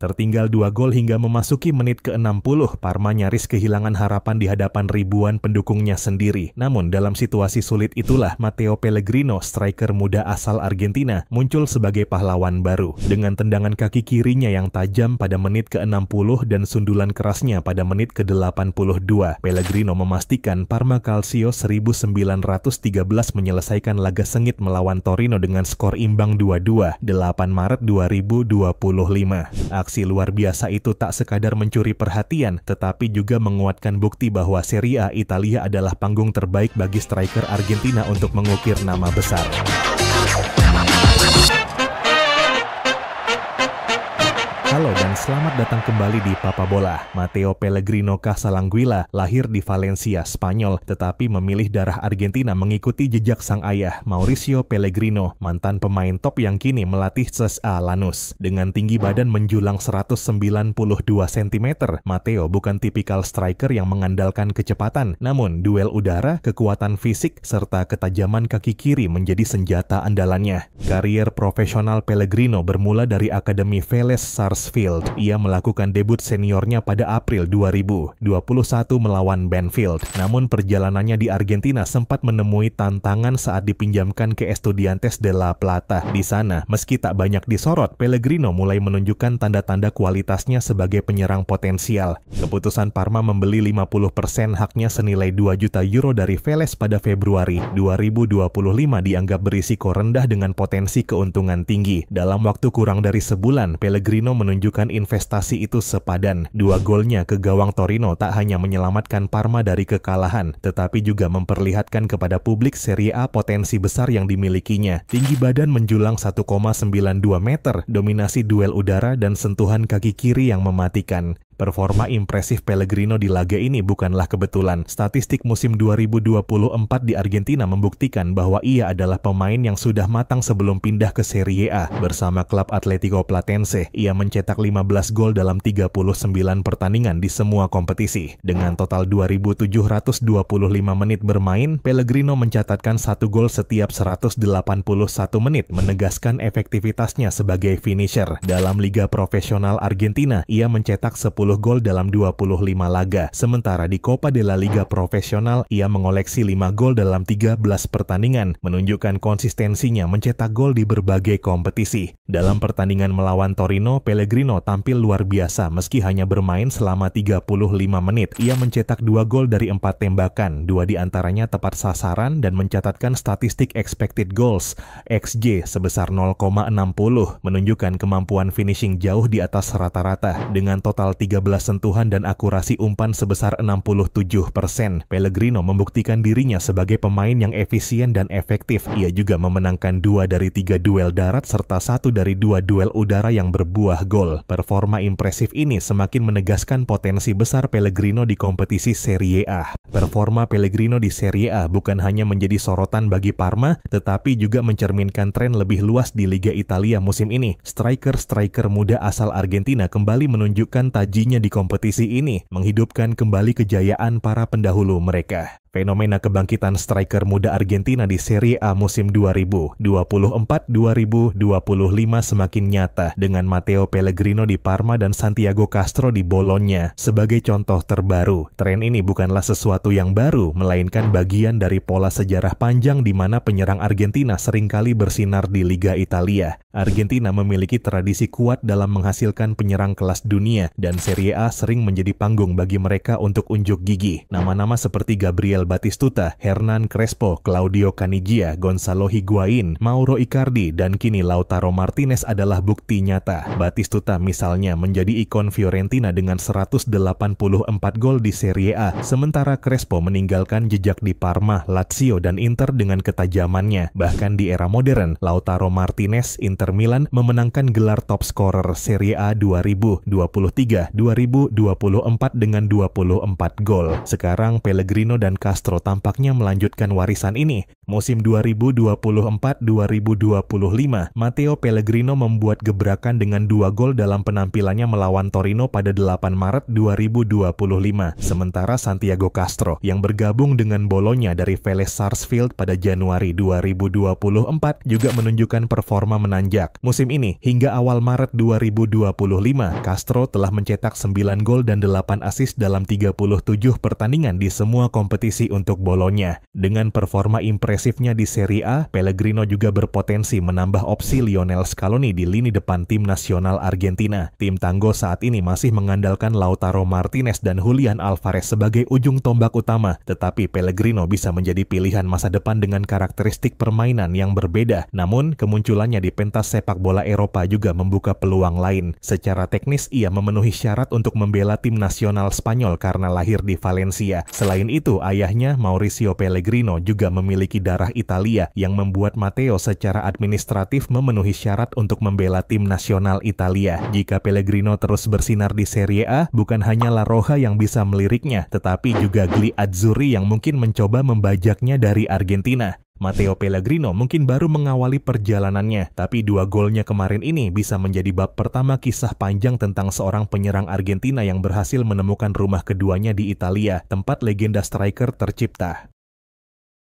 Tertinggal 2 gol hingga memasuki menit ke-60, Parma nyaris kehilangan harapan di hadapan ribuan pendukungnya sendiri. Namun dalam situasi sulit itulah Matteo Pellegrino, striker muda asal Argentina, muncul sebagai pahlawan baru. Dengan tendangan kaki kirinya yang tajam pada menit ke-60 dan sundulan kerasnya pada menit ke-82, Pellegrino memastikan Parma Calcio 1913 menyelesaikan laga sengit melawan Torino dengan skor imbang 2-2, 8 Maret 2025. Aksi luar biasa itu tak sekadar mencuri perhatian, tetapi juga menguatkan bukti bahwa Serie A Italia adalah panggung terbaik bagi striker Argentina untuk mengukir nama besar. Halo dan selamat datang kembali di Papa Bola. Matteo Pellegrino Casalanguila lahir di Valencia, Spanyol, tetapi memilih darah Argentina mengikuti jejak sang ayah, Mauricio Pellegrino, mantan pemain top yang kini melatih CSKA Lanús. Dengan tinggi badan menjulang 192 cm, Matteo bukan tipikal striker yang mengandalkan kecepatan, namun duel udara, kekuatan fisik, serta ketajaman kaki kiri menjadi senjata andalannya. Karier profesional Pellegrino bermula dari Akademi Vélez Sarsfield. Ia melakukan debut seniornya pada April 2021 melawan Banfield. Namun perjalanannya di Argentina sempat menemui tantangan saat dipinjamkan ke Estudiantes de La Plata. Di sana, meski tak banyak disorot, Pellegrino mulai menunjukkan tanda-tanda kualitasnya sebagai penyerang potensial. Keputusan Parma membeli 50% haknya senilai 2 juta euro dari Vélez pada Februari 2025 dianggap berisiko rendah dengan potensi keuntungan tinggi. Dalam waktu kurang dari sebulan, Pellegrino menunjukkan investasi itu sepadan. 2 golnya ke gawang Torino tak hanya menyelamatkan Parma dari kekalahan, tetapi juga memperlihatkan kepada publik Serie A potensi besar yang dimilikinya. Tinggi badan menjulang 1,92 meter, dominasi duel udara dan sentuhan kaki kiri yang mematikan. Performa impresif Pellegrino di laga ini bukanlah kebetulan. Statistik musim 2024 di Argentina membuktikan bahwa ia adalah pemain yang sudah matang sebelum pindah ke Serie A. Bersama klub Atletico Platense, ia mencetak 15 gol dalam 39 pertandingan di semua kompetisi. Dengan total 2.725 menit bermain, Pellegrino mencatatkan 1 gol setiap 181 menit, menegaskan efektivitasnya sebagai finisher. Dalam Liga Profesional Argentina, ia mencetak 10 gol dalam 25 laga. Sementara di Copa de la Liga Profesional, ia mengoleksi 5 gol dalam 13 pertandingan, menunjukkan konsistensinya mencetak gol di berbagai kompetisi. Dalam pertandingan melawan Torino, Pellegrino tampil luar biasa meski hanya bermain selama 35 menit. Ia mencetak 2 gol dari 4 tembakan, 2 diantaranya tepat sasaran dan mencatatkan statistik expected goals, XG, sebesar 0,60, menunjukkan kemampuan finishing jauh di atas rata-rata. Dengan total 13 sentuhan dan akurasi umpan sebesar 67%. Pellegrino membuktikan dirinya sebagai pemain yang efisien dan efektif. Ia juga memenangkan 2 dari 3 duel darat serta 1 dari 2 duel udara yang berbuah gol. Performa impresif ini semakin menegaskan potensi besar Pellegrino di kompetisi Serie A. Performa Pellegrino di Serie A bukan hanya menjadi sorotan bagi Parma, tetapi juga mencerminkan tren lebih luas di Liga Italia musim ini. Striker-striker muda asal Argentina kembali menunjukkan tajinya di kompetisi ini, menghidupkan kembali kejayaan para pendahulu mereka. Fenomena kebangkitan striker muda Argentina di Serie A musim 2024-2025 semakin nyata dengan Matteo Pellegrino di Parma dan Santiago Castro di Bologna sebagai contoh terbaru. Tren ini bukanlah sesuatu yang baru, melainkan bagian dari pola sejarah panjang di mana penyerang Argentina seringkali bersinar di Liga Italia. Argentina memiliki tradisi kuat dalam menghasilkan penyerang kelas dunia dan Serie A sering menjadi panggung bagi mereka untuk unjuk gigi. Nama-nama seperti Gabriel Batistuta, Hernan Crespo, Claudio Caniggia, Gonzalo Higuain, Mauro Icardi, dan kini Lautaro Martinez adalah bukti nyata. Batistuta misalnya menjadi ikon Fiorentina dengan 184 gol di Serie A, sementara Crespo meninggalkan jejak di Parma, Lazio, dan Inter dengan ketajamannya. Bahkan di era modern, Lautaro Martinez, Inter Milan, memenangkan gelar top scorer Serie A 2023-2024 dengan 24 gol. Sekarang Pellegrino dan Castro tampaknya melanjutkan warisan ini. Musim 2024-2025, Matteo Pellegrino membuat gebrakan dengan 2 gol dalam penampilannya melawan Torino pada 8 Maret 2025. Sementara Santiago Castro yang bergabung dengan Bologna dari Vélez Sarsfield pada Januari 2024 juga menunjukkan performa menanjak. Musim ini, hingga awal Maret 2025, Castro telah mencetak 9 gol dan 8 assist dalam 37 pertandingan di semua kompetisi untuk Bologna. Dengan performa impresifnya di Serie A, Pellegrino juga berpotensi menambah opsi Lionel Scaloni di lini depan tim nasional Argentina. Tim Tanggo saat ini masih mengandalkan Lautaro Martinez dan Julian Alvarez sebagai ujung tombak utama, tetapi Pellegrino bisa menjadi pilihan masa depan dengan karakteristik permainan yang berbeda. Namun, kemunculannya di pentas sepak bola Eropa juga membuka peluang lain. Secara teknis, ia memenuhi syarat untuk membela tim nasional Spanyol karena lahir di Valencia. Selain itu, ayahnya Mauricio Pellegrino juga memiliki darah Italia yang membuat Matteo secara administratif memenuhi syarat untuk membela tim nasional Italia. Jika Pellegrino terus bersinar di Serie A, bukan hanya La Roja yang bisa meliriknya, tetapi juga Gli Azzurri yang mungkin mencoba membajaknya dari Argentina. Matteo Pellegrino mungkin baru mengawali perjalanannya, tapi 2 golnya kemarin ini bisa menjadi bab pertama kisah panjang tentang seorang penyerang Argentina yang berhasil menemukan rumah keduanya di Italia, tempat legenda striker tercipta.